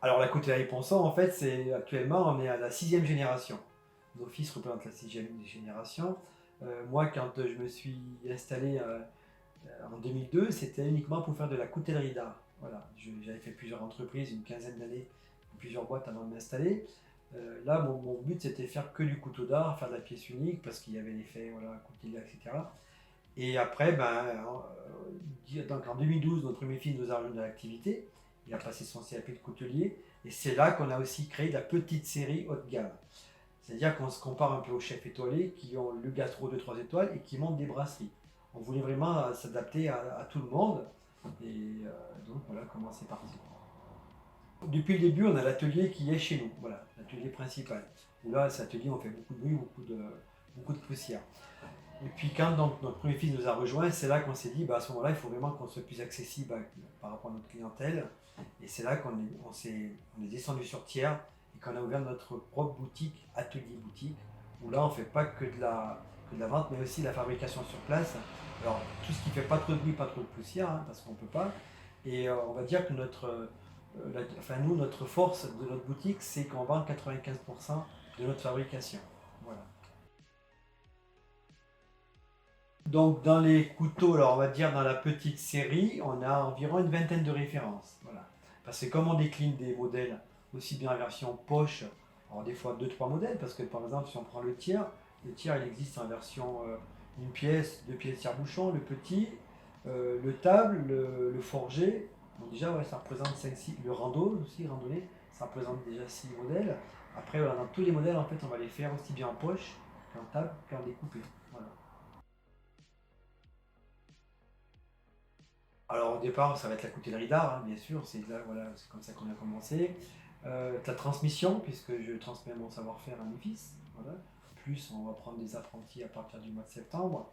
Alors la coutellerie Ponson, en fait, c'est actuellement, on est à la 6e génération. Nos fils représentent la 6e génération. Moi, quand je me suis installé en 2002, c'était uniquement pour faire de la coutellerie d'art. Voilà, j'avais fait plusieurs entreprises, une quinzaine d'années, plusieurs boîtes avant de m'installer. Là, mon but, c'était faire que du couteau d'art, faire de la pièce unique, parce qu'il y avait l'effet, voilà, couteau, etc. Et après, donc en 2012, notre premier fils nous a rejoint de l'activité. Il a passé son CAP de coutelier. Et c'est là qu'on a aussi créé la petite série haut de gamme. C'est-à-dire qu'on se compare un peu aux chefs étoilés qui ont le gastro de 3 étoiles et qui montent des brasseries. On voulait vraiment s'adapter à tout le monde. Et donc voilà comment c'est parti. Depuis le début, on a l'atelier qui est chez nous, voilà, l'atelier principal. Où là, cet atelier, on fait beaucoup de bruit, beaucoup de poussière. Et puis quand donc, notre premier fils nous a rejoint, c'est là qu'on s'est dit, à ce moment-là, il faut vraiment qu'on soit plus accessible par rapport à notre clientèle. Et c'est là on est descendu sur Thiers et qu'on a ouvert notre propre boutique, atelier boutique, où là on ne fait pas que de la vente, mais aussi la fabrication sur place. Alors tout ce qui ne fait pas trop de bruit, pas trop de poussière, hein, parce qu'on ne peut pas. Et on va dire que nous, notre force de notre boutique, c'est qu'on vend 95% de notre fabrication. Voilà. Donc dans les couteaux, alors on va dire dans la petite série, on a environ une vingtaine de références. Voilà. Parce que comme on décline des modèles aussi bien en version poche, alors des fois deux trois modèles, parce que par exemple si on prend le tiers il existe en version une pièce, deux pièces tire-bouchon, le petit, le table, le forgé. Donc déjà ouais, ça représente 5-6, le rando aussi, randonnée, ça représente déjà 6 modèles. Après voilà, dans tous les modèles en fait on va les faire aussi bien en poche qu'en table qu'en découpé. Voilà. Alors au départ, ça va être la coutellerie d'art, hein, bien sûr, c'est là, voilà, c'est comme ça qu'on a commencé. La transmission, puisque je transmets mon savoir-faire à mes fils. Voilà. Plus, on va prendre des apprentis à partir du mois de septembre.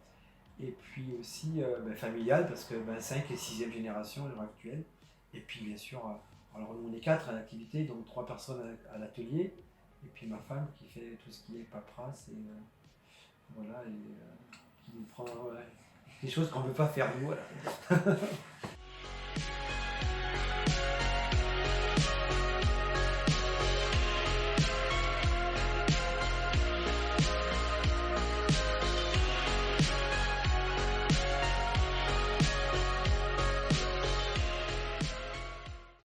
Et puis aussi familial, parce que 5 et 6e génération à l'heure actuelle. Et puis bien sûr, alors nous on est 4 à l'activité, donc 3 personnes à l'atelier. Et puis ma femme qui fait tout ce qui est paperasse et voilà, et qui nous prend des choses qu'on ne peut pas faire nous. Voilà.